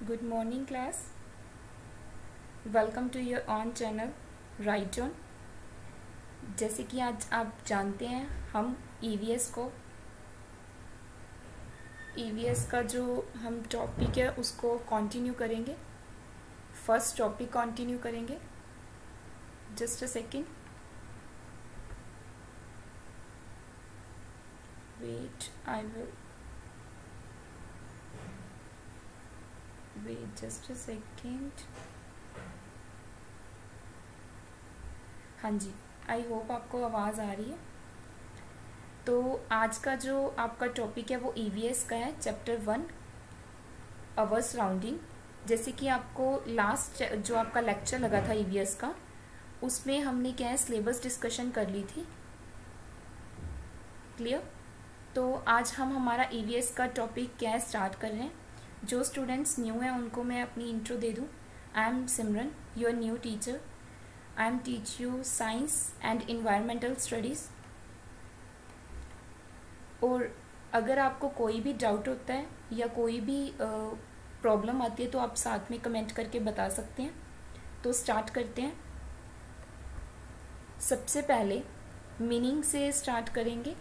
Good morning class. Welcome to your own channel Right On. जैसे कि आज आप जानते हैं हम EVS का जो हम टॉपिक है उसको कंटिन्यू करेंगे. फर्स्ट टॉपिक कंटिन्यू करेंगे. Just a second. Wait I will wait just a second. हाँ जी, आई होप आपको आवाज़ आ रही है. तो आज का जो आपका टॉपिक है वो EVS का है, चैप्टर 1 अवर सराउंडिंग. जैसे कि आपको लास्ट जो आपका लेक्चर लगा था EVS का, उसमें हमने क्या है सिलेबस डिस्कशन कर ली थी. क्लियर? तो आज हम हमारा EVS का टॉपिक क्या है स्टार्ट कर रहे हैं. जो स्टूडेंट्स न्यू हैं उनको मैं अपनी इंट्रो दे दूं. I am Simran, your new teacher. I am teach you science and environmental studies. और अगर आपको कोई भी डाउट होता है या कोई भी प्रॉब्लम आती है तो आप साथ में कमेंट करके बता सकते हैं. तो स्टार्ट करते हैं. सबसे पहले मीनिंग से स्टार्ट करेंगे.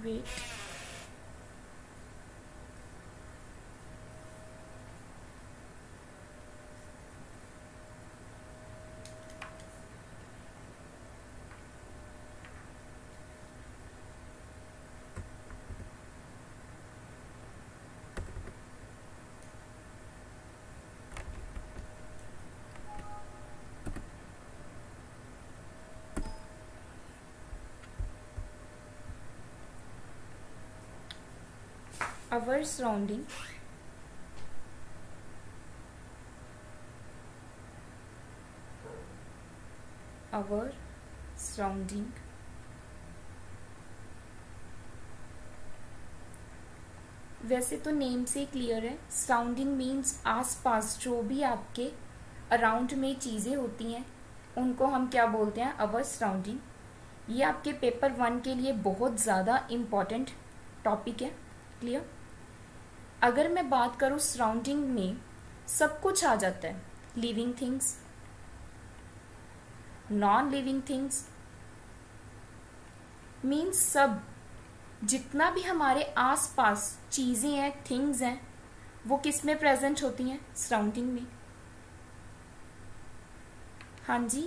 Wait. Our surrounding. Our surrounding. वैसे तो नेम से क्लियर है. सराउंडिंग मीन्स आसपास जो भी आपके अराउंड में चीज़ें होती हैं उनको हम क्या बोलते हैं, अवर सराउंडिंग. ये आपके पेपर 1 के लिए बहुत ज़्यादा इम्पॉर्टेंट टॉपिक है. क्लियर? अगर मैं बात करूँ सराउंडिंग में सब कुछ आ जाता है. Living things, non living things, means सब जितना भी हमारे आसपास चीज़ें हैं, थिंग्स हैं, वो किस में प्रेजेंट होती हैं, सराउंडिंग में. हाँ जी,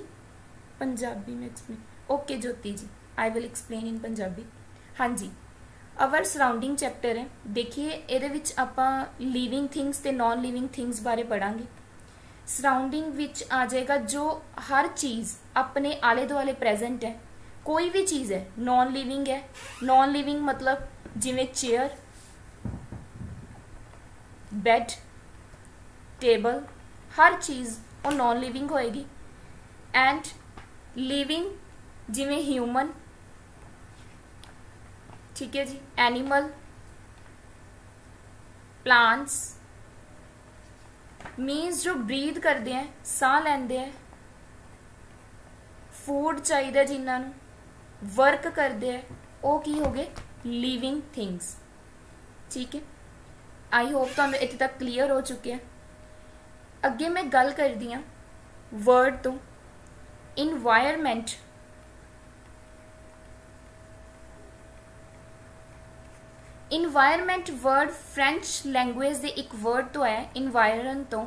पंजाबी में explain. Okay Jyoti ji, I will explain in Punjabi. हाँ जी, अवर सराउंडिंग चैप्टर है. देखिए ਇਹਦੇ ਵਿੱਚ ਆਪਾਂ लिविंग थिंग्स ਤੇ नॉन लिविंग थिंग्स बारे पढ़ांगे. सराउंडिंग ਵਿੱਚ आ जाएगा जो हर चीज़ अपने आले दुआले प्रेजेंट है. कोई भी चीज़ है नॉन लिविंग है. नॉन लिविंग मतलब जिमें चेयर, बेड, टेबल, हर चीज़ वो नॉन लिविंग होएगी. एंड लिविंग जिमें ह्यूमन, ठीक है जी, एनिमल, प्लांट्स, मीन्स जो ब्रीथ करते हैं, साह लेंदे हैं, फूड चाहिए जिन्होंने, वर्क करते हैं, वो की हो गए लिविंग थिंग्स. ठीक है, आई होप तो इतने तक क्लीयर हो चुके हैं. अगे मैं गल करदी हाँ वर्ड तो. Environment environment word French language दे एक वर्ड तो है इन्वायरन तो,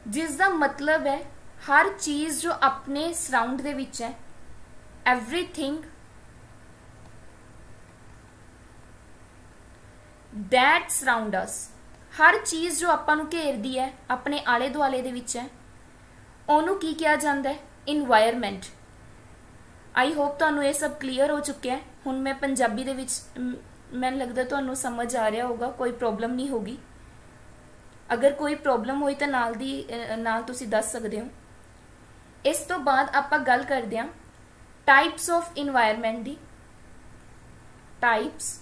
जिसका मतलब है हर चीज जो अपने सराउंड दे विच है. एवरीथिंग दैट सराउंड अस, हर चीज जो आपां नूं घेरदी है अपने आले दुआले दे विच है, ओनू की कहा जाता है, इन्वायरमेंट. आई होप तुहानू ये सब क्लीयर हो चुके हैं. हुण मैं पंजाबी दे विच मैनूं लगदा तुहानू समझ आ रहा होगा, कोई प्रॉब्लम नहीं होगी. अगर कोई प्रॉब्लम होई तो नाल तुसीं दस सकदे हो. इस तो बाद आपां गल करदे हां टाइप्स ऑफ इन्वायरमेंट दी. Types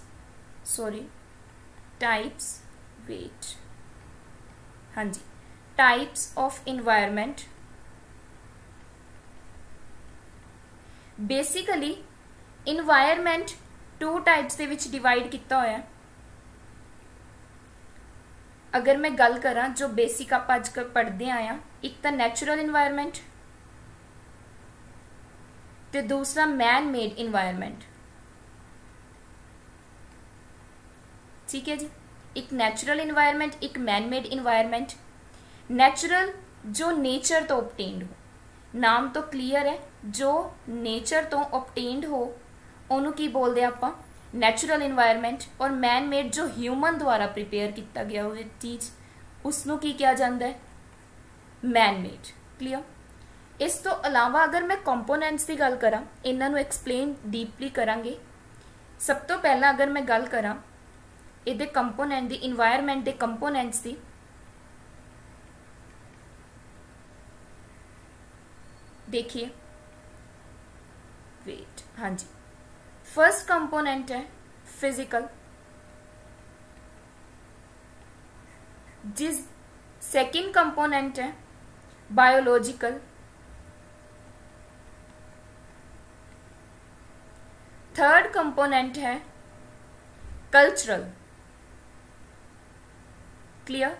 wait. हाँ जी, types of environment. Basically environment two types के विच डिवाइड किया होया है। अगर मैं गल करा जो बेसिक आप अजकल पढ़ते आए हैं, एक तो नैचुरल इन्वायरमेंट ते दूसरा मैन मेड इन्वायरमेंट। ठीक है जी, एक नैचुरल इन्वायरमेंट, एक मैन मेड इन्वायरमेंट। नैचुरल जो नेचर तो ऑब्टेन्ड हो, नाम तो क्लीयर है, जो नेचर तो ऑब्टेन्ड हो उन्होंने की बोलते आपां नैचुरल इन्वायरमेंट। और मैन मेड जो ह्यूमन द्वारा प्रिपेयर किया गया वो चीज़ उसनों की कहा जाता है मैन मेड। क्लीयर। इस तो अलावा अगर मैं कंपोनेंट्स की गल करा, इन्हों एक्सप्लेन डीपली करांगे। सब तो पहला अगर मैं गल करा ये कंपोनेंट दी, इन्वायरमेंट के कंपोनेंट्स की, देखिए वेट, हाँ जी, फर्स्ट कंपोनेंट है फिजिकल, जिस सेकंड कंपोनेंट है बायोलॉजिकल, थर्ड कंपोनेंट है कल्चरल। क्लियर।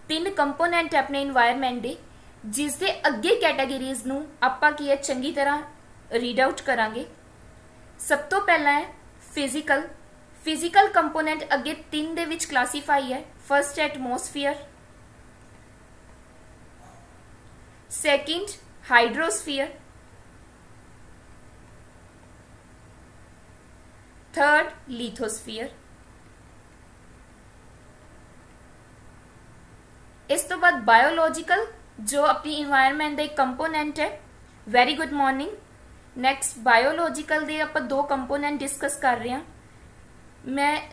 तीन कंपोनेंट है अपने इन्वायरमेंट के, जिसके अगे कैटेगरीज नूं आपां की है चंगी तरह रीड आउट करांगे। सब तो पहला है फिजिकल। फिजिकल कंपोनेंट अगे तीन दे विच क्लासीफाई है। First atmosphere, second hydrosphere, third lithosphere. इस तो बाद बायोलॉजिकल जो अपनी इन्वायरमेंट का एक कंपोनेंट है। Very good morning. Next biological दे आप दो कंपोनेंट डिस्कस कर रहे हैं। मैं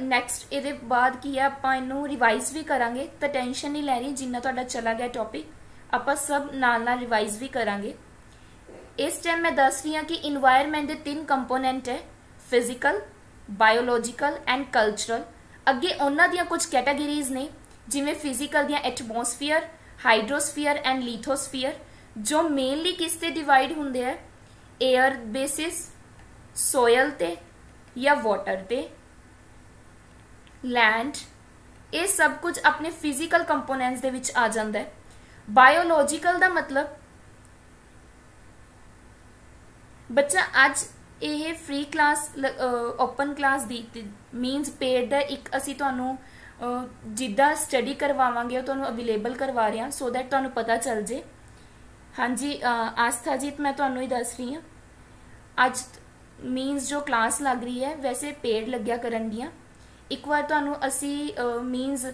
नैक्सट ये बाद की है आप इनू रिवाइज भी करांगे, तो टेंशन नहीं लै रही, जिन्ना तुहाडा चला गया टॉपिक आप सब नाल नाल रिवाइज भी करांगे। इस टाइम मैं दस रही हाँ कि इन्वायरमेंट के तीन कंपोनेंट है, फिजिकल, बायोलॉजिकल एंड कल्चरल। अगे उन्हां दियां कुछ कैटेगरीज ने, जिमें फिजिकल दियां एटमोसफीयर, हाइड्रोस्फीयर एंड लिथोस्फीयर, जो मेनली किस ते डिवाइड होंदे है, एयर बेसिस, सोयल ते या वाटर ते, लैंड। ये सब कुछ अपने फिजिकल कंपोनेंट्स दे विच आ जांदा है। बायोलॉजिकल दा मतलब बच्चा अज ये फ्री क्लास ओपन क्लास दी मीनस पेड है, एक असी तुहानू जिद्दां स्टडी करवावांगे वो तुहानू अवेलेबल करवा रहे हैं, सो दैट तुहानू पता चल जे। हाँ जी आस्था जी, मैं तुहानू ही दस रही हाँ, अज मीनस जो क्लास लग रही है वैसे पेड लग्या करन दियां। एक बार तुहानू असी मीनस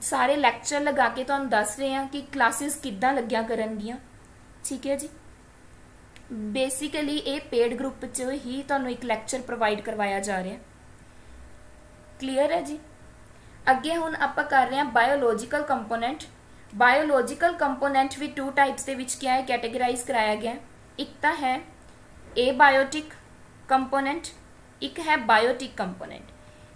सारे लैक्चर लगा के तुहानू दस रहे हैं कि क्लासेस किद्दां लग्या करन दियां। ठीक है जी। बेसिकली ये पेड ग्रुप च ही तुहानू एक लैक्चर प्रोवाइड करवाया जा रहा है। क्लीयर है जी। अगे हुण आपां कर रहे हैं बायोलॉजिकल कंपोनेंट। बायोलॉजिकल कंपोनेंट भी टू टाइप्स के विच क्या है कैटेगराइज कराया गया। एक तो है एबायोटिक कंपोनेंट, एक है बायोटिक कंपोनेंट।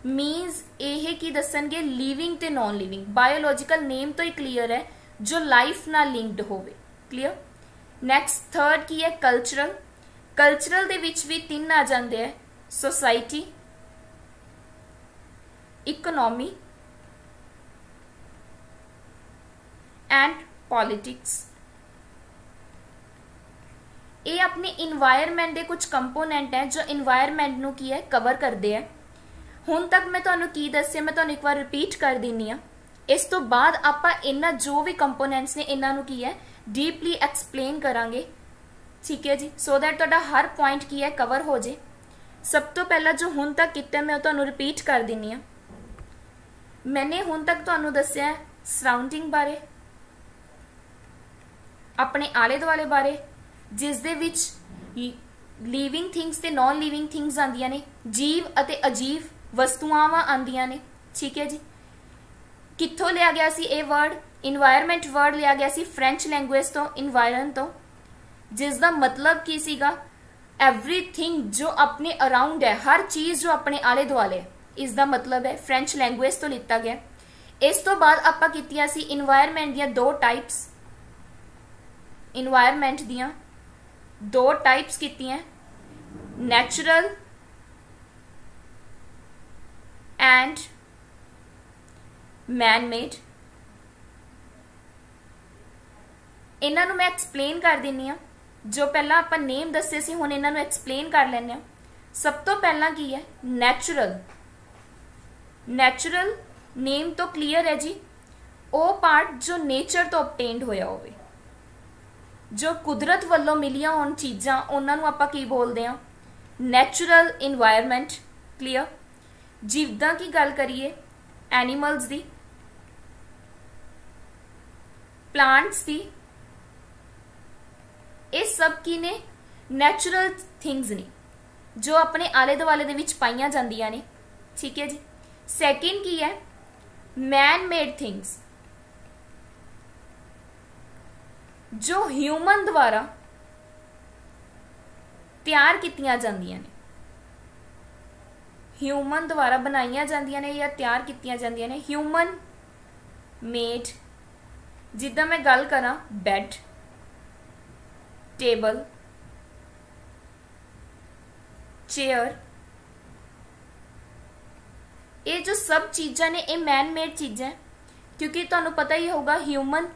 मीनस ये की दसणगे लिविंग ते नॉन लिविंग। बायोलॉजिकल नेम तो ही क्लीयर है, जो लाइफ नाल लिंक्ड होवे। क्लीयर। नैक्सट थर्ड की है कल्चरल। कल्चरल दे विच भी तीन आ जाते हैं, सोसाइटी, इकोनॉमी एंड पॉलिटिक्स। ये अपने इन्वायरमेंट के कुछ कंपोनेंट हैं जो इन्वायरमेंट नू की है कवर करते हैं। हुण तक मैं तुहानू की दस्सिया मैं तुहानू एक बार रिपीट कर दिनी हाँ। इस तो बाद आपां इन्हां जो भी कंपोनेंट्स ने इन्हां नू की है डीपली एक्सप्लेन करांगे। ठीक है जी, सो दैट तुहाडा हर पॉइंट की है कवर हो जाए। सब तो पहला जो हुण तक किया मैं तुहानू रिपीट कर दिनी हाँ। मैंने हुण तक तुहानू दस्सिया सराउंडिंग बारे, अपने आले दुआले बारे, जिस दे विच लिविंग थिंग्स ते नॉन लिविंग थिंग्स आंदियां ने, जीव अते अजीव वस्तुआवां आंदियां ने। ठीक है जी। कित्थों लिया गया सी ये वर्ड, इन्वायरमेंट वर्ड लिया गया सी फ्रेंच लैंग्वेज तो, इन्वायरन तो, जिसका मतलब की सीगा एवरीथिंग जो अपने अराउंड है, हर चीज जो अपने आले दुआले, इसका मतलब है फ्रेंच लैंग्वेज तो लिता गया। इस तो बाद आपां कीतियां सी इन्वायरमेंट दियां दो टाइप्स, इन्वायरमेंट दियां दो टाइप्स कीतियां, नैचुरल एंड मैन मेड। इन्हां नूं मैं एक्सप्लेन कर दिंदी हाँ। जो पहला आपां नेम दस्से सी, हुण इन्हां नूं एक्सप्लेन कर लैंदे हां। सब तो पहला की है नैचुरल। नैचुरल नेम तो क्लीयर है जी, वो पार्ट जो नेचर तो ऑबटेन्ड होया होवे, जो कुदरत वालों मिलियां होण चीज़ां, उन्हां नूं आपां की बोलदे हां, नैचुरल इन्वायरमेंट। क्लीयर। जीवदां की गल करिए, एनीमल्स दी, प्लांट्स दी, ये सब की ने नैचुरल थिंग्स ने जो अपने आले दुआले दे विच पाईयां जांदियां ने। ठीक है जी। सैकेंड की है मैन मेड थिंग्स, जो ह्यूमन द्वारा तैयार कीतियां जांदियां ने, ह्यूमन द्वारा बनाईयां जांदियां ने या तैयार कीतियां जांदियां ने, ह्यूमन मेड। जिद्दां मैं गल करा बैड, टेबल, चेयर, ये जो सब चीज़ां ने ये मैन मेड चीज़ां, क्योंकि तुहानूं पता ही होगा ह्यूमन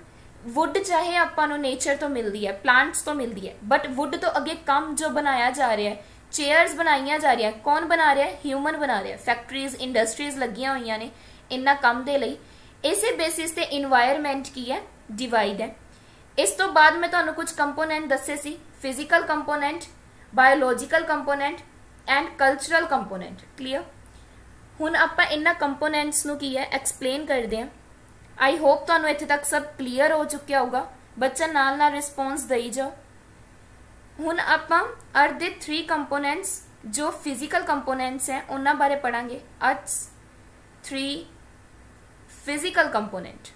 वुड चाहे आपां नूं नेचर तो मिलती है, प्लांट्स तो मिलती है, बट वुड तो अगे कम जो बनाया जा रहा है, चेयर्स बनाई जा रही है, कौन बना रहा है? ह्यूमन बना रहा है। फैक्ट्रीज इंडस्ट्रीज लगियां हुई ने इन्ना काम दे लई। इसे बेसिस ते इन्वायरमेंट की है, डिवाइड है। इस तो बाद मैं तुहानूं कुछ कंपोनेंट दस्से सी, physical component, biological component and cultural component. Clear. हुण आपां इन्हां कंपोनेंट्स नूं की है एक्सप्लेन करदे हां। आई होप तुहानूं इत्थे तक सब क्लीयर हो चुकिया होगा। बच्चा नाल नाल रिस्पोंस दई जाओ। हुण आपां अर्थ दे 3 कंपोनेंट्स जो फिजिकल कंपोनेंट्स हैं उन्हां बारे पढ़ांगे। Earth's 3 physical component.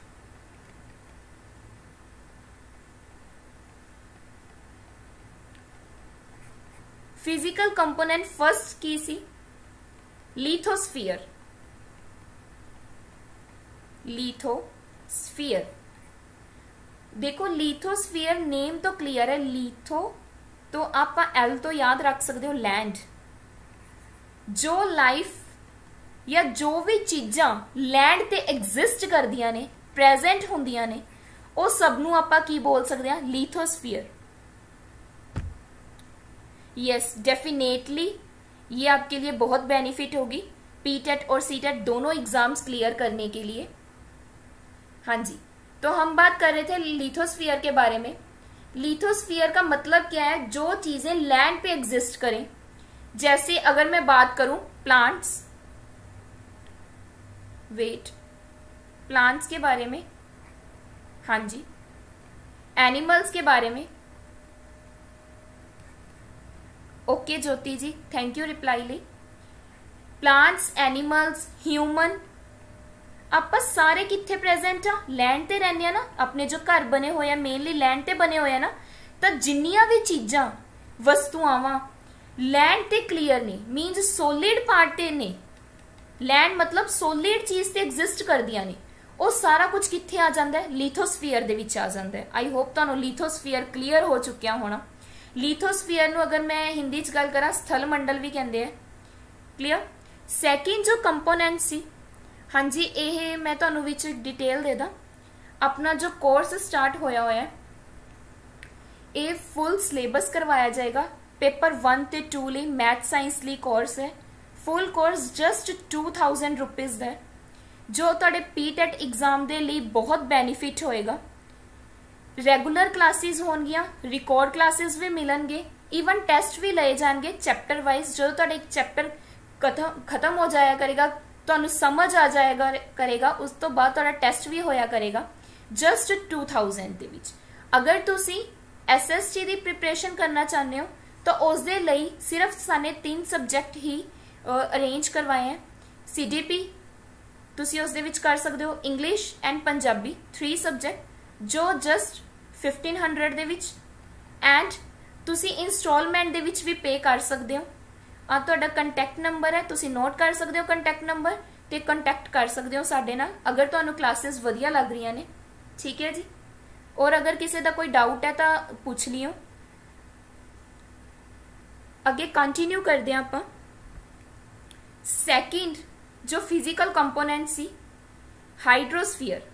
Physical component first की सी लिथोस्फीयर। लिथोस्फीयर देखो, लिथोस्फीयर नेम तो क्लियर है। लिथो तो आप एल तो याद रख सकते हो, लैंड। जो लाइफ या जो भी चीज़ां लैंड ते एग्जिस्ट करदियां ने, प्रेजेंट होंदियां ने, वो सब नूं आपां की बोल सकते हैं? लिथोस्फीयर। यस, डेफिनेटली ये आपके लिए बहुत बेनिफिट होगी पीटेट और सीटेट दोनों एग्जाम्स क्लियर करने के लिए। हाँ जी, तो हम बात कर रहे थे लिथोस्फीयर के बारे में। लिथोस्फीयर का मतलब क्या है? जो चीजें लैंड पे एग्जिस्ट करें। जैसे अगर मैं बात करूं प्लांट्स, प्लांट्स के बारे में, हाँ जी, एनिमल्स के बारे में। Okay Jyoti ji, thank you reply ले। प्लांट्स, एनिमल्स, ह्यूमन, आप सारे कितने प्रेजेंट आ? लैंड ते रहने ना। अपने जो घर बने हुए हैं मेनली लैंड ते बने हुए हैं ना, तो जिन्नियां भी चीज़ां वस्तुआवां लैंड ते क्लियर ने, मीनस सोलिड पार्ट ते ने। लैंड मतलब सोलिड चीज ते एग्जिस्ट करदियां ने, वो सारा कुछ कित्थे आ जाता है? लिथोस्फीयर दे विच आ जाता है। आई होप तुहानूं लिथोस्फीयर क्लीयर हो चुकिया होना। लिथोस्फीयर नूं अगर मैं हिंदी च गल करा स्थल मंडल भी कहते हैं। क्लीयर। सैकेंड जो कंपोनेंट सी, हाँ जी, ये मैं तुहानूं विच डिटेल दे दा। अपना जो कोर्स स्टार्ट होया होया है, ये फुल सिलेबस करवाया जाएगा। पेपर 1 ते 2 ਲਈ मैथ साइंस ਲਈ कोर्स है। फुल कोर्स जस्ट 2000 रुपीज़ है, जो तुहाडे पीटेट एग्जाम दे ਲਈ बहुत बेनीफिट होएगा। रेगुलर क्लासेस होणगियां, रिकॉर्ड क्लासेस भी मिलणगे, ईवन टेस्ट भी लए जाएंगे चैप्टर वाइज। जो तुहाडे एक चैप्टर खत्म हो जाया करेगा, तुहानूं समझ आ जाएगा करेगा, उस तो बाद तुहाडा टेस्ट भी होया करेगा जस्ट 2000 दे विच। अगर तुसीं SST दी प्रिपरेशन करना चाहते हो तो उस दे लई सिर्फ साने 3 सब्जैक्ट ही अरेंज करवाए हैं। CDP तुसीं उस दे विच कर सकते हो, इंग्लिश एंड पंजाबी 3 सब्जैक्ट, जो जस्ट 1500 दे विच। एंड तुसीं इंस्टॉलमेंट दे विच भी पे कर सकते हो। तुहाडा कंटैक्ट नंबर है, तुसीं नोट कर सकते हो कंटैक्ट नंबर, ते कंटैक्ट कर सकते हो साडे नाल अगर तुहानूं क्लासेस वधिया लग रही ने। ठीक है जी। और अगर किसी का कोई डाउट है तो पूछ लियो। अगे कंटिन्यू करते हैं आप। सैकेंड जो फिजिकल कंपोनेंट सी हाइड्रोस्फीयर।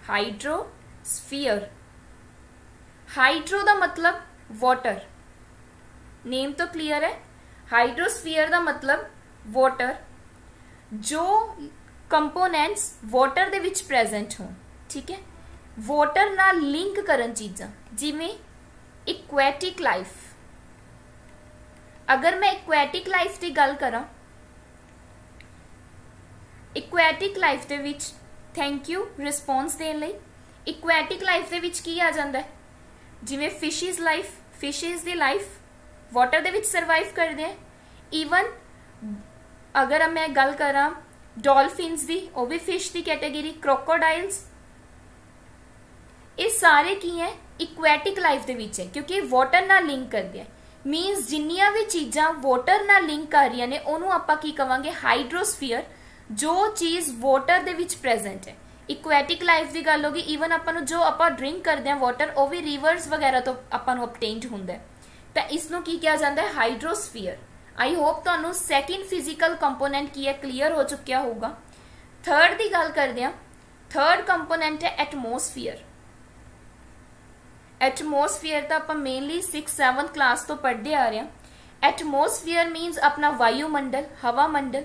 हाइड्रोस्फीयर, हाइड्रो का मतलब वाटर, नेम तो क्लियर है। हाइड्रोस्फीयर का मतलब वाटर, जो कंपोनेंट्स वाटर दे विच प्रेजेंट हो, ठीक है। वाटर नाल लिंक करन चीज़ां जिवें इक्वैटिक लाइफ। अगर मैं इक्वैटिक लाइफ की गल करा, इक्वैटिक लाइफ दे विच, थैंक यू रिस्पॉन्स देने लई। इक्वैटिक लाइफ दे विच की आ जांदा है, जिवें फिशिज लाइफ, फिशिज दी लाइफ वाटर दे विच सर्वाइव करदे हैं। ईवन अगर मैं गल करा डॉल्फिन्स दी, वो भी फिश की कैटेगरी। क्रोकोडाइल्स, ये सारे की है इक्वैटिक लाइफ दे विच है, क्योंकि वाटर नाल लिंक करदे हैं। मीनस जिन्नियां भी चीज़ां वाटर नाल लिंक कर रही ने उन्होंने आपां की कवांगे हाइड्रोस्फीयर, जो चीज़ वाटर दे विच प्रेजेंट है। इक्वैटिक लाइफ की गल होगी। ईवन आपां जो आपां ड्रिंक करते हैं वाटर, वो भी रिवर्स वगैरह तो आपां नूं ऑब्टेन्ड हुंदा है, तो इसनूं की कहा जाता है हाइड्रोस्फीयर। आई होप तुहानूं सैकेंड फिजिकल कंपोनेंट की है क्लीयर हो चुकिया होगा। थर्ड की गल करते हैं, थर्ड कंपोनेंट है एटमोसफीयर। एटमोसफीयर तो आप मेनली 6-7 क्लास तो पढ़ते आ रहे हैं। एटमोसफीयर मीनस अपना वायुमंडल, हवा मंडल,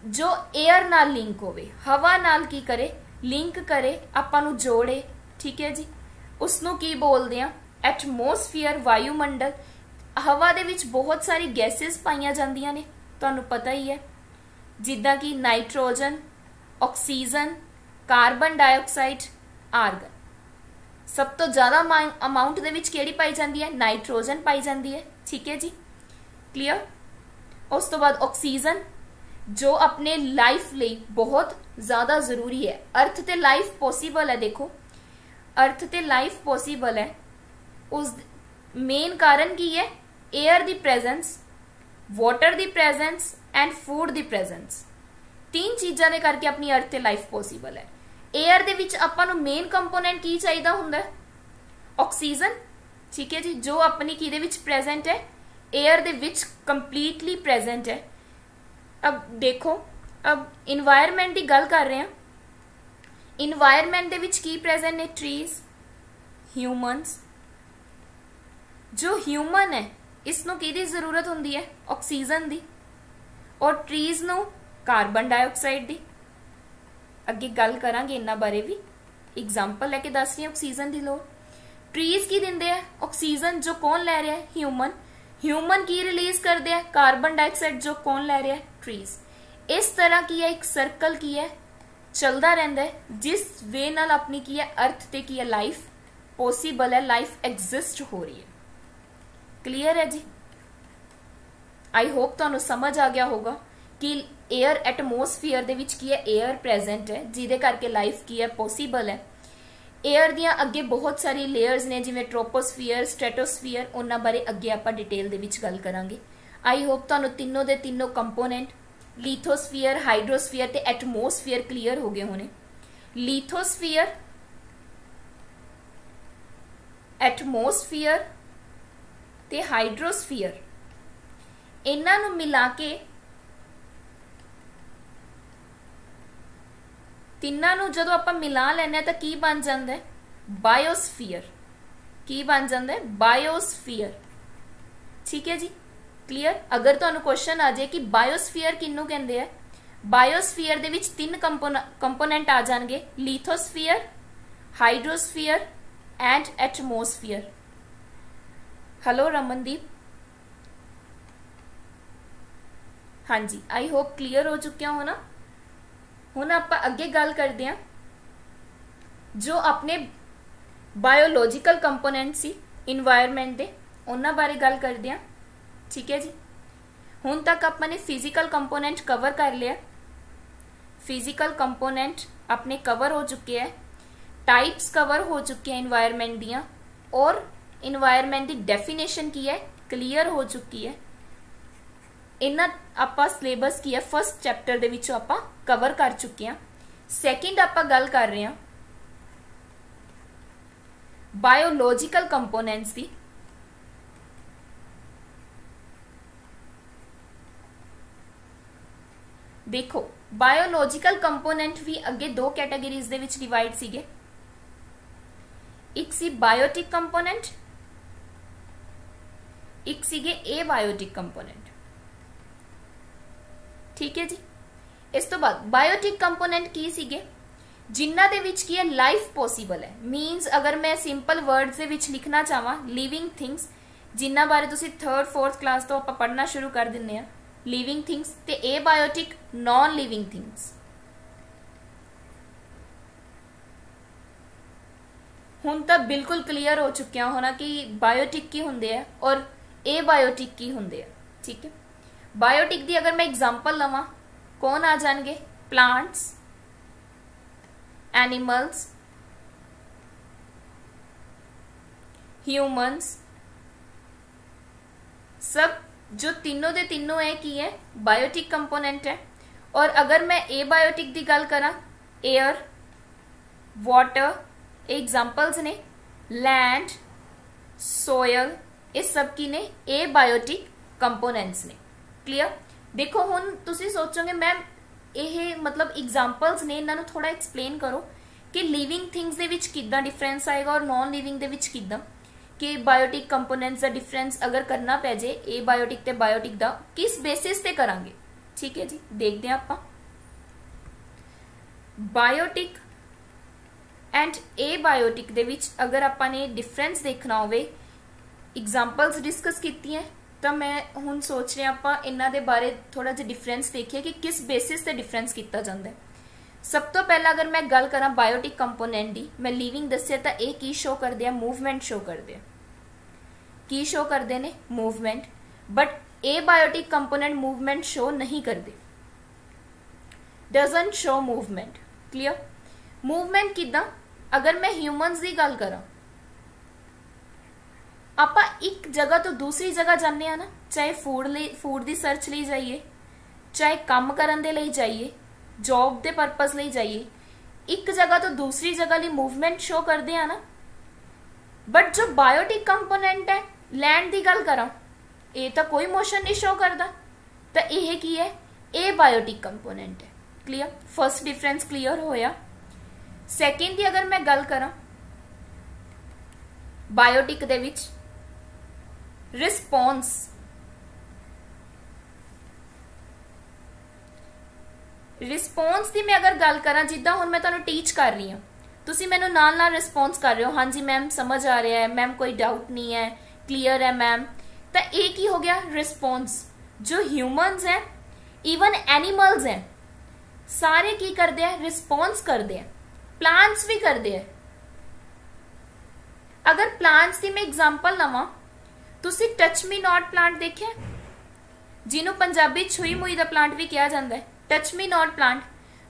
जो एयर नाल लिंक होवे, हवा नाल की करे, लिंक करे, आपां नूं जोड़े, ठीक है जी। उसनूं की बोलते हैं एटमोसफीयर, वायुमंडल। हवा दे विच बहुत सारी गैसेस पाईयां जांदियां ने, तुहानूं पता ही है, जिद्दां कि nitrogen, oxygen, carbon dioxide, argon. सब तो ज़्यादा अमाउंट दे विच किहड़ी पाई जाती है? नाइट्रोजन पाई जाती है, ठीक है जी, क्लीयर। उस तो बाद ऑक्सीजन, जो अपने लाइफ ਲਈ बहुत ज़्यादा जरूरी है। अर्थ ते लाइफ पॉसिबल है, देखो अर्थ ते लाइफ पॉसिबल है, उस मेन कारण की है air the presence, water the presence and food the presence. तीन चीज़ों ने करके अपनी अर्थ ते लाइफ पॉसिबल है। एयर दे विच आपां नूं मेन कंपोनेंट की चाहिदा हुंदा है? ऑक्सीजन, ठीक है जी, जो अपनी की दे विच प्रेजेंट है, एयर दे विच कंप्लीटली प्रेजेंट है। अब देखो, अब इन्वायरमेंट की गल कर रहे हैं। इन्वायरमेंट दे विच की प्रेजेंट ने? Trees, humans. जो ह्यूमन है इसनों किहदी जरूरत हुंदी है? ऑक्सीजन दी। और ट्रीज नूं कार्बन डाइऑक्साइड दी। अगे गल करांगे इन्हां बारे भी, एग्जाम्पल लैके दस रही ऑक्सीजन की लोड़। ट्रीज की दिंदे है? ऑक्सीजन, जो कौन लै रहा है? ह्यूमन। ह्यूमन की रिलीज करते हैं? कार्बन डाइऑक्साइड, जो कौन लै रहा है? ट्रीज। इस तरह की है एक सर्कल की है चलता रहता है, जिस वे नाल अपनी की है अर्थ ते की है लाइफ पॉसिबल है, लाइफ एग्जिस्ट हो रही है। क्लीयर है जी? आई होप तुहानूं समझ आ गया होगा कि एयर एटमोसफीयर दे विच की है एयर प्रेजेंट है, जिहदे करके लाइफ की है पॉसिबल है। एयर दियां अगे बहुत सारी लेयर्स ने, जिवें ट्रोपोस्फीयर, स्ट्रेटोस्फीयर, उन्हां बारे अगे आपां डिटेल दे विच गल करांगे। आई होप तुहानूं तीनों दे तीनों कंपोनेंट लिथोस्फीयर, हाइड्रोस्फीयर ते एटमोसफीयर क्लीयर हो गए होने। लिथोस्फीयर, एटमोसफीयर ते हाइड्रोस्फीयर, इन्हां नूं मिला के तिन्नां नूं जदों आपां मिला लैने तो की बन जांदा है? बायोस्फीयर। की बन जांदा है? बायोस्फीयर। ठीक है जी, क्लीयर। अगर तुहानूं क्वेश्चन आ जाए कि बायोस्फीयर किन्नू कहंदे हैं, बायोस्फीयर दे विच तीन कंपोनेंट आ जाणगे, lithosphere, hydrosphere and atmosphere. Hello Ramandeep, हाँ जी, आई होप क्लीयर हो चुकिया हो ना। हुण आपां अगे गल करते हैं जो अपने biological component C environment they, उन्हां बारे गल करते हैं। ठीक है जी, हुण तक आपने फिजिकल कंपोनेंट कवर कर लिया। फिजिकल कंपोनेंट अपने कवर हो चुके हैं, टाइप्स कवर हो चुके हैं इन्वायरमेंट दियां, और इन्वायरमेंट की डेफिनेशन की है क्लीयर हो चुकी है। इन्ना आपां सिलेबस की है फर्स्ट चैप्टर दे विचों आपां कवर कर चुके हैं। सैकेंड आपां गल कर रहे हैं बायोलॉजिकल कंपोनेंट्स की। देखो बायोलॉजिकल कंपोनेंट भी अगे दो कैटेगरीज दे विच डिवाइड सीगे, एक सी बायोटिक कंपोनेंट, एक सीगे एबायोटिक कंपोनेंट। ठीक है जी। इस तो बाद बायोटिक कंपोनेंट की सीगे, जिन्ना दे विच की है लाइफ पॉसीबल है। मीनस अगर मैं सिंपल वर्ड्स दे विच लिखना चाहवा लिविंग थिंग्स, जिन्ना बारे तुसी 3rd 4th क्लास तो आपां पढ़ना शुरू कर दिंदे आ, लिविंग थिंग्स ते एबायोटिक नॉन लिविंग थिंग्स। हुण तां बिल्कुल क्लीयर हो चुकिया होना कि बायोटिक की हुंदे आ और एबायोटिक की हुंदे आ। ठीक है। बायोटिक दी अगर मैं एग्जांपल लवां कौन आ जाएंगे? प्लांट्स, एनिमल्स, ह्यूमंस, सब जो तीनों दे तीनों है की है बायोटिक कंपोनेंट है। और अगर मैं एबायोटिक दी गल करा, एयर, वाटर एग्जांपल्स ने, लैंड, सोयल, इस सब की ने एबायोटिक कंपोनेंट्स ने। क्लियर? देखो हुण तुसी सोचोगे मैम ये मतलब एग्जांपल्स ने, इन्हां नूं थोड़ा एक्सप्लेन करो कि लिविंग थिंग्स दे विच किद्दां डिफरेंस आएगा और नॉन लिविंग दे विच किद्दां, कि बायोटिक कंपोनेंट्स दा डिफरेंस अगर करना पै जे एबायोटिक ते बायोटिक दा किस बेसिस ते करांगे। ठीक है जी, देखते हैं आपां। बायोटिक एंड एबायोटिक दे विच अगर आपां ने डिफरेंस देखना होवे, एग्जांपल्स डिस्कस कीती हैं, तो मैं हुण सोच रही आपां इन्हां दे बारे थोड़ा जिहा डिफरेंस देखिए कि किस बेसिस ते डिफरेंस किया जाता है। सब तो पहला अगर मैं गल करा बायोटिक कंपोनेंट दी, मैं लिविंग दस्सिया तो यह की शो करते हैं? मूवमेंट शो करते हैं। की शो करते हैं? Movement. But abiotic component movement show नहीं करते, doesn't show movement. Clear? Movement किदां? अगर मैं ह्यूमनस की गल करा, आपां एक जगह तो दूसरी जगह जाने आ ना, चाहे फूड की सर्च ਲਈ जाइए, चाहे काम करन दे ਲਈ जाइए, जॉब के परपज ਲਈ जाइए, एक जगह तो दूसरी जगह ਲਈ मूवमेंट शो करते हैं ना। बट जो बायोटिक कंपोनेंट है, लैंड की गल करा, ये तो कोई मोशन नहीं शो करता, तो यह की है? एबायोटिक कंपोनेंट है। क्लियर? फर्स्ट डिफरेंस क्लियर होया। सैकेंड की अगर मैं गल करा, बायोटिक दे विच रिस्पॉन्स, रिस्पॉन्स की मैं अगर गल करा, जिद्दां हुण मैं तुहानूं टीच कर रही हूँ, तुसीं मैनूं नाल नाल रिस्पॉन्स कर रहे हो, हाँ जी मैम समझ आ रहा है मैम, कोई डाउट नहीं है, क्लीयर है मैम, तो ये की हो गया? रिस्पॉन्स। जो ह्यूमंस हैं, इवन एनिमल्स हैं, सारे की करते हैं? रिस्पॉन्स करते हैं। प्लांट्स भी करते हैं। अगर प्लांट्स की मैं एग्जांपल लवां, तुसी टच मी नॉट प्लांट देखे, जिन्हों पंजाबी छुई मुई दा प्लांट भी कहा जाता है, टच मी नॉट प्लांट।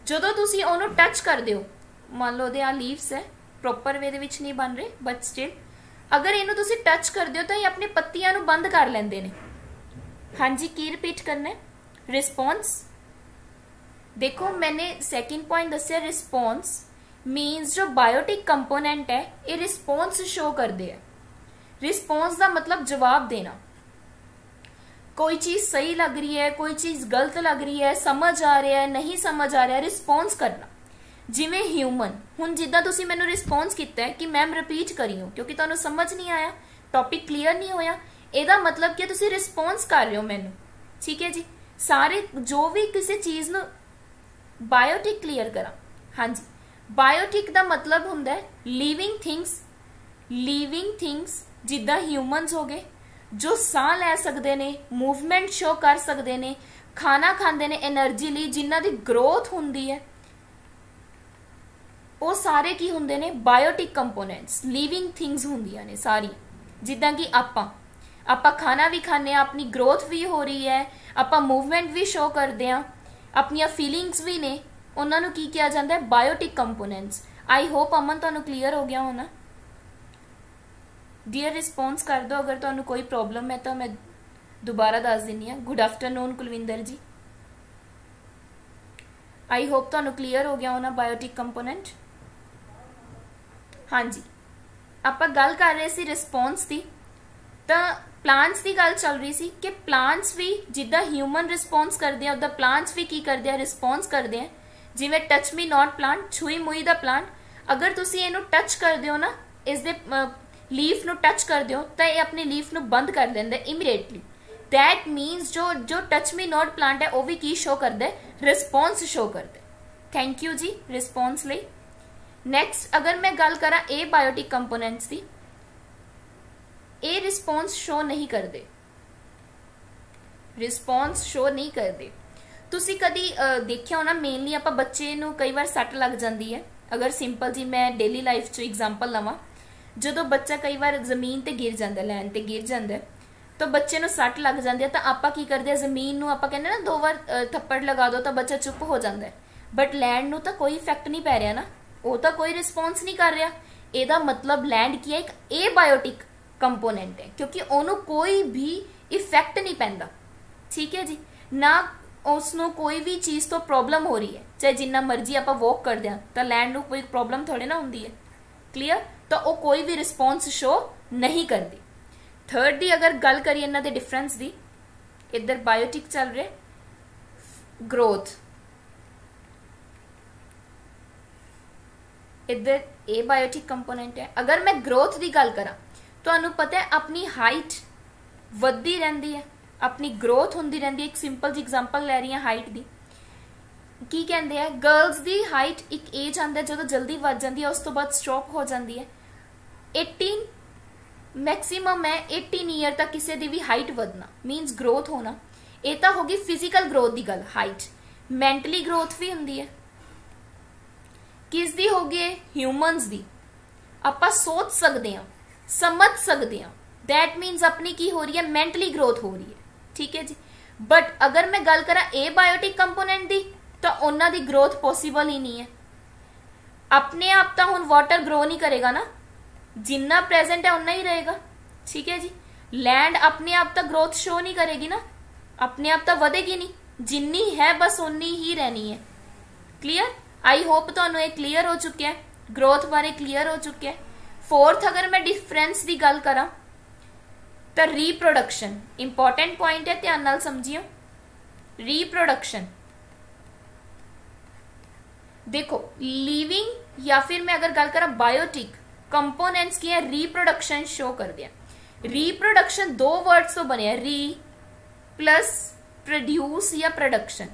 जदों तुसी ओनू टच कर दो, मान लो आ लीव्स है, प्रॉपर वे दे विच नहीं बन रहे, बट स्टिल अगर इनू तुसी टच कर दो तो ये अपनी पत्तियां नू बंद कर लेंदे ने। हाँ जी, की रिपीट करना है? रिस्पॉन्स। देखो मैंने सेकंड पॉइंट दसिया, रिस्पॉन्स मीन्स जो बायोटिक कंपोनेंट है ये रिस्पॉन्स शो करते हैं। रिस्पॉन्स का मतलब जवाब देना। कोई चीज सही लग रही है, कोई चीज गलत लग रही है, समझ आ रहा है, नहीं समझ आ रहा है, रिस्पॉन्स करना। जिमें ह्यूमन, हुण जिद्दां तुसीं मैनूं रिस्पॉन्स किया है कि मैम रिपीट करियो क्योंकि तुहानूं समझ नहीं आया, टॉपिक क्लीयर नहीं होया, ਇਹਦਾ मतलब कि तुसीं रिस्पॉन्स कर रहे हो मैनूं। ठीक है जी। सारे जो भी किसी चीज़ नूं बायोटिक क्लीयर करा। हाँ जी, बायोटिक का मतलब हुंदा है लिविंग थिंग्स। लिविंग थिंग्स जिद्दां ह्यूमनस हो गए जो साह लै सकते ने, मूवमेंट शो कर सकते ने, खाना खाते हैं एनर्जी लिए, जिन्हां दी ग्रोथ हुंदी है, वो सारे की हुंदे ने? Biotic components. लिविंग थिंग्स हुंदियां ने सारी। जिद्दां कि आपां खाना भी खाने, अपनी ग्रोथ भी हो रही है, आपां मूवमेंट भी शो करते हैं, अपनिया फीलिंग्स भी ने, उन्होंने की किया जाता है? Biotic components. I hope Aman तुहानूं क्लीयर हो गया होना। डियर रिस्पॉन्स कर दो अगर तुहानूं कोई प्रॉब्लम है तो मैं दोबारा दस दिनी हाँ। Good afternoon Kulwinder ji. I hope तुहानूं क्लीयर हो गया होना बायोटिक कंपोनेंट। हाँ जी, आपां गल कर रहे सी रिस्पॉन्स की। ਤਾਂ ਪਲਾਂਟਸ ਦੀ ਗੱਲ ਚੱਲ ਰਹੀ ਸੀ ਕਿ ਪਲਾਂਟਸ ਵੀ ਜਿੱਦਾਂ ਹਿਊਮਨ ਰਿਸਪੌਂਸ ਕਰਦੇ ਆ ਉਦਾਂ ਪਲਾਂਟਸ ਵੀ ਕੀ ਕਰਦੇ ਆ, ਰਿਸਪੌਂਸ ਕਰਦੇ ਆ। ਜਿਵੇਂ ਟੱਚ ਮੀ ਨॉट ਪਲਾਂਟ, ਛੂਈ ਮੁਈ ਦਾ ਪਲਾਂਟ, ਅਗਰ ਤੁਸੀਂ ਇਹਨੂੰ ਟੱਚ ਕਰਦੇ ਹੋ ਨਾ, ਇਸ ਦੇ ਲੀਫ ਨੂੰ ਟੱਚ ਕਰਦੇ ਹੋ ਤਾਂ ਇਹ ਆਪਣੀ ਲੀਫ ਨੂੰ ਬੰਦ ਕਰ ਦਿੰਦਾ ਇਮੀਡੀਏਟਲੀ। दैट मीन्स जो टच मी नॉट प्लांट है वो भी की शो करता है, रिस्पॉन्स शो करता है। थैंक यू जी रिस्पॉन्स ਲਈ। नैक्सट अगर मैं गल करा ए बायोटिक कंपोनेंट्स की, ए रिस्पॉन्स शो नहीं करते, रिस्पॉन्स शो नहीं करते। तुसी कदी देखिया होना, मेनली आपां बच्चे नूं कई बार सट लग जाती है। अगर सिंपल जी मैं डेली लाइफ च एग्जाम्पल लवां, जो बच्चा कई बार जमीन ते गिर जाता, लैंड ते गिर जाता, तो बच्चे नूं सट लग जाती है, तो आपां की करदे जमीन नूं आपां कहंदे ना 2 बार थप्पड़ लगा दो तो बच्चा चुप हो जाता है, बट लैंड नूं तो कोई इफेक्ट नहीं पै रहा ना, वो तो कोई रिस्पॉन्स नहीं कर रहा। ਇਹਦਾ मतलब लैंड की है एक ए बायोटिक कंपोनेंट है, क्योंकि ਉਹਨੂੰ कोई भी इफेक्ट नहीं पैंदा। ठीक है जी, ना उसनों कोई भी चीज़ तो प्रॉब्लम हो रही है, चाहे जिन्ना मर्जी आप वॉक करते हैं तो लैंड नूं कोई प्रॉब्लम थोड़े ना होंदी है। क्लीयर, तो वो कोई भी रिस्पॉन्स शो नहीं करती। थर्ड दी अगर गल करिए इन्हां दे डिफरेंस दी, इधर बायोटिक चल रहे, ग्रोथ, इधर ए बायोटिक कंपोनेंट है। अगर मैं ग्रोथ की गल करा, तुहानूं पता है अपनी हाइट वधदी रहिंदी है, अपनी ग्रोथ हुंदी रहिंदी है। एक सिंपल जी एग्जांपल लै रही है हाइट दी, की कहंदे आ, गर्ल्स दी हाइट एक एज आंदा जदों जल्दी वध जांदी है, उस तो बाद स्टॉप हो जाती है। 18 मैक्सीमम है 18 ईयर तक किसी की भी हाइट वधना मीनस ग्रोथ होना। ये तो होगी फिजिकल ग्रोथ की गल, हाइट। मैंटली ग्रोथ भी होंगी है, किस दी होगी, ह्यूमनस दी। आपां सोच सकते हैं, समझ सकते हैं, दैट मीनस अपनी की हो रही है, मैंटली ग्रोथ हो रही है। ठीक है जी, बट अगर मैं गल करा ए बायोटिक कंपोनेंट दी, तो उन्हां दी ग्रोथ पॉसिबल ही नहीं है। अपने आप तो हुण वाटर ग्रो नहीं करेगा ना, जिन्ना प्रेजेंट है उन्ना ही रहेगा। ठीक है जी, लैंड अपने आप तक ग्रोथ शो नहीं करेगी ना, अपने आप तक वधेगी नहीं, जिन्नी है बस उन्नी ही रहनी है। क्लियर, आई होप तुहानूं ये क्लीयर हो चुका है, ग्रोथ बारे क्लीयर हो चुका है। फोर्थ अगर मैं डिफरेंस की गल करा तो रीप्रोडक्शन इंपॉर्टेंट पॉइंट है, ध्यान नाल समझियो। रीप्रोडक्शन देखो, लिविंग या फिर मैं अगर गल करा बायोटिक कंपोनेंट्स की है, रीप्रोडक्शन शो कर दिया। रीप्रोडक्शन 2 वर्ड्स तो बने, री प्लस प्रोड्यूस या प्रोडक्शन।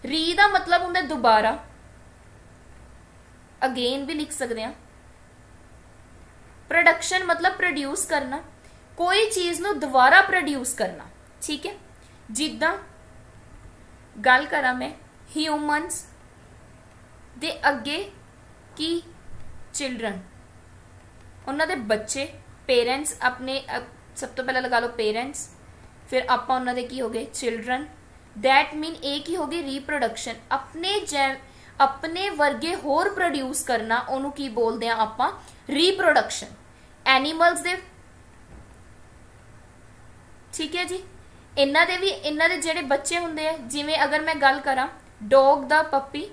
री का मतलब होंगे दोबारा, अगेन भी लिख सकते हैं। प्रोडक्शन मतलब प्रोड्यूस करना, कोई चीज नूं दोबारा प्रोड्यूस करना। ठीक है, जिद्दां गल करा मैं ह्यूमनस दे अगे की चिल्ड्रन, उन्होंने बच्चे, पेरेंट्स अपने, सब तो पहले लगा लो पेरेंट्स, फिर आपां उन्होंने की हो गए चिल्ड्रन। दैट मीन एक ही हो गई रीप्रोडक्शन, अपने वर्गे होर प्रोड्यूस करना, उन्होंने की बोलते हैं आपां रीप्रोडक्शन। एनीमल्स दे, ठीक है जी, इन्हां दे भी इन्हां दे जिहड़े बच्चे हुंदे आ, जिवें अगर मैं गल करा डॉग दा पप्पी,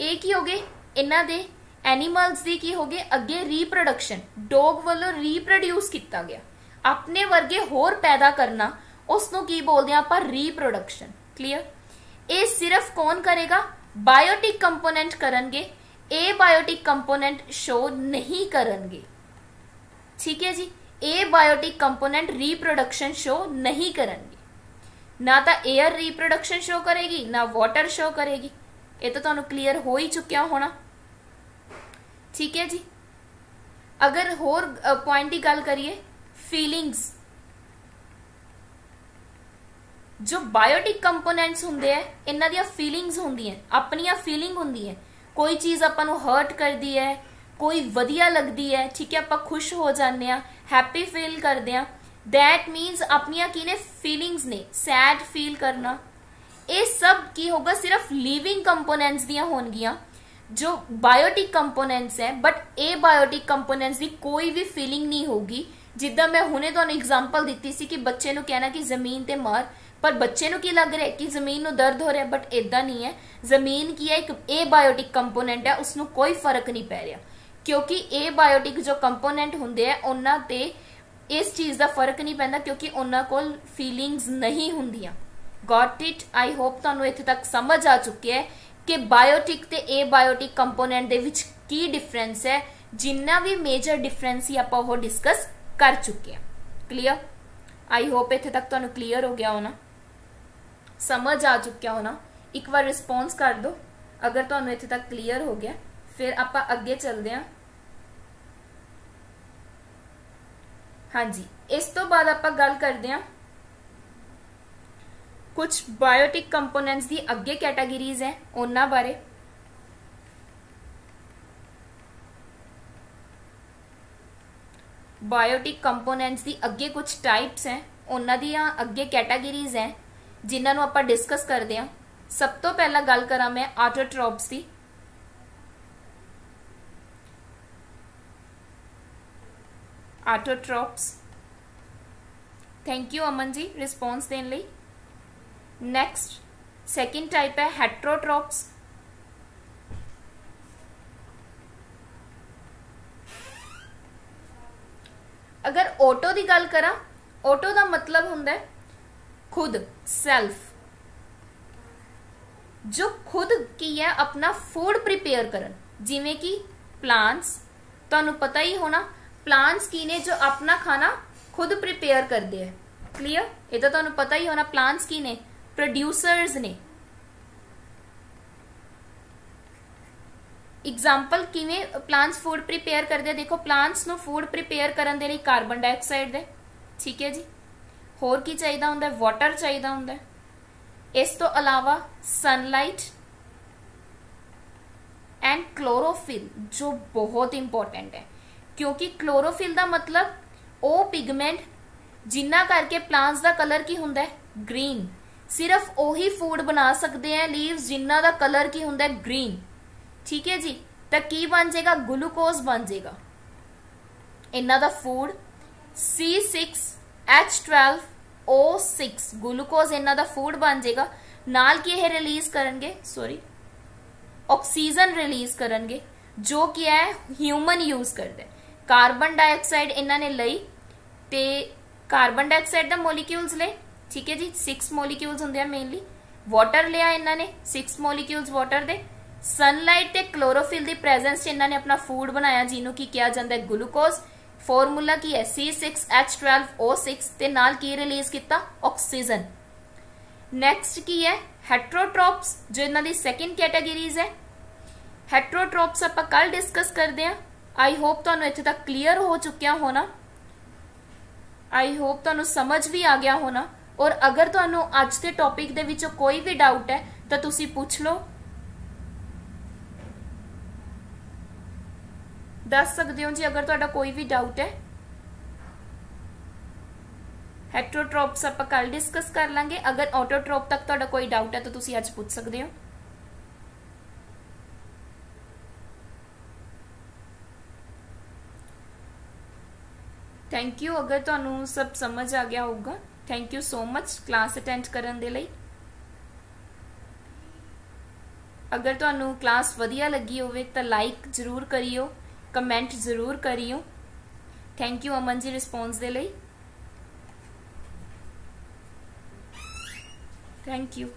एक ही हो गए इन्हां दे। एनीमल्स दी की हो गए अगे रीप्रोडक्शन, डॉग वालों रीप्रोड्यूस किया गया, अपने वर्गे होर पैदा करना, उसनों की बोलते हैं आप रीप्रोडक्शन। क्लियर, ये सिर्फ कौन करेगा, बायोटिक कंपोनेंट करनगे, ए बायोटिक कंपोनेंट शो नहीं करनगे। ठीक है जी, ए बायोटिक कंपोनेंट रीप्रोडक्शन शो नहीं करनगे, ना तो एयर रीप्रोडक्शन शो करेगी ना वाटर शो करेगी। ये तो तुहानूं क्लीयर हो ही चुकिया होना। ठीक है जी, अगर होर पॉइंट की गल करिए, फीलिंग्स, जो बायोटिक कंपोनेंट्स होंगे है, इन्हां दियां फीलिंग्स होंदियां, अपनियां फीलिंग होंदी है। कोई चीज़ आपां नूं हर्ट करदी है, कोई वधिया लगदी है, ठीक है, आपां खुश हो जाते हैं, हैप्पी फील करते हैं, दैट मीनस अपनियां की ने फीलिंग्स ने, सैड फील करना, ये सब की होगा सिर्फ लिविंग कंपोनेंट्स दियां होणगियां, जो बायोटिक कंपोनेंट्स है। बट ए बायोटिक कंपोनेंट्स की कोई भी फीलिंग नहीं होगी। जिद्दां मैं हुणे तुहानूं एग्जांपल दित्ती सी कि बच्चे नूं कहना कि जमीन ते मार, पर बच्चे नूं की लग रहा है कि जमीन नूं दर्द हो रहा है, बट इदां नहीं है। जमीन की है, एक ए बायोटिक कंपोनेंट है, उसनूं कोई फर्क नहीं पै रहा। क्योंकि एबायोटिक जो कंपोनेंट होंगे है उन्हां ते इस चीज का फर्क नहीं पैंदा, क्योंकि उन्हां कोल फीलिंग्स नहीं होंदियां। Got it? आई होप तुहानू इत्थे तक समझ आ चुकी है कि बायोटिक ते एबायोटिक कंपोनेंट दे विच की डिफरेंस है। जिन्ना भी मेजर डिफरेंस ही आपां ओह डिस्कस कर चुके हैं। क्लीयर? आई होप इत्थे तक तुहानू क्लीयर हो गया होना, समझ आ चुकिया होना। एक बार रिस्पॉन्स कर दो अगर तुहानू इत्थे तक क्लीयर हो गया, फिर आपां अगे चलते हैं। हाँ जी, इस तो बाद आपां गल करते हैं कुछ बायोटिक कंपोनेंट्स दी अगे कैटागरीज हैं उन्हां बारे। बायोटिक कंपोनेंट्स दी अगे कुछ टाइप्स हैं, उन्हां दियां अगे कैटागरीज हैं जिन्हां नूं आपां डिस्कस करते हैं। सब तो पहला गल करां मैं ऑटोट्रोप्स दी। Autotrophs, thank you Aman ji response देने लई। नैक्सट सैकेंड टाइप है हेट्रोट्रोप्स। अगर ऑटो की गल करा, ऑटो का मतलब हुंदा है खुद, सैल्फ, जो खुद की है अपना फूड प्रिपेयर करन। जिवें कि प्लांट्स, तुहानू पता ही होना प्लांट्स की ने जो अपना खाना खुद प्रिपेयर करते हैं। क्लियर? ये तो तुहानू पता ही होना प्लांट्स की ने, प्रोड्यूसर्स ने। एग्जाम्पल किवें प्लांट्स फूड प्रिपेयर करते, देखो प्लांट्स नू फूड प्रिपेयर करन दे लई कार्बन डाइऑक्साइड दे, ठीक है जी। होर की चाहिदा हुंदा है? वाटर चाहिदा हुंदा है। इस तो अलावा सनलाइट एंड क्लोरोफिल, जो बहुत इंपॉर्टेंट है, क्योंकि क्लोरोफिल का मतलब वो पिगमेंट जिन्ना करके प्लांट्स का कलर की हुंदा है ग्रीन। सिर्फ ओही फूड बना सकते हैं लीव्स जिन्ना का कलर की हुंदा है ग्रीन, ठीक है जी। तो की बन जाएगा? ग्लूकोज बन जाएगा। इन्ना दा फूड C6H12O6 ग्लूकोज इन्ना दा फूड बन जाएगा। नाल की यह रिलीज करनगे, सॉरी ऑक्सीजन रिलीज करनगे, जो कि है ह्यूमन यूज करते। कार्बन डाइऑक्साइड इन्होंने लई ते कार्बन डाइऑक्साइड दा मॉलिक्यूल्स ले, ठीक है जी, 6 मॉलिक्यूल्स होंगे मेनली। वाटर लिया इन्होंने 6 मॉलिक्यूल्स वाटर दे। सनलाइट ते क्लोरोफिल की प्रेजेंस इन्होंने अपना फूड बनाया जिन्हों की किया जाता है ग्लूकोज। फॉर्मूला की है C6H12O6 ते नाल की रिलीज किया? ऑक्सीजन। नैक्सट की है हेट्रोट्रोप्स, जो इन्हों की सैकेंड कैटेगरीज है। हेट्रोट्रोप्स आप कल डिस्कस करते हैं। आई होप तुहानू इत्थे तक क्लीयर हो चुकिया होना, आई होप तुहानू समझ भी आ गया होना। और अगर तुहानू अज के टॉपिक दे विचों कोई भी डाउट है तो तुसी पूछ लो, दस सकते हो जी अगर तुहाडा कोई भी डाउट है। हेट्रोट्रोप्स आप कल डिस्कस कर लांगे। अगर ऑटोट्रोप तक तुहाडा कोई डाउट है तो तुसी अज पूछ सकते हो। थैंक यू अगर तुहानू सब समझ आ गया होगा। Thank you so much class attend करन दे लई। अगर तुहानू क्लास वधिया लगी होवे तो लाइक जरूर करियो, कमेंट जरूर करियो। Thank you Aman ji response दे लई। Thank you.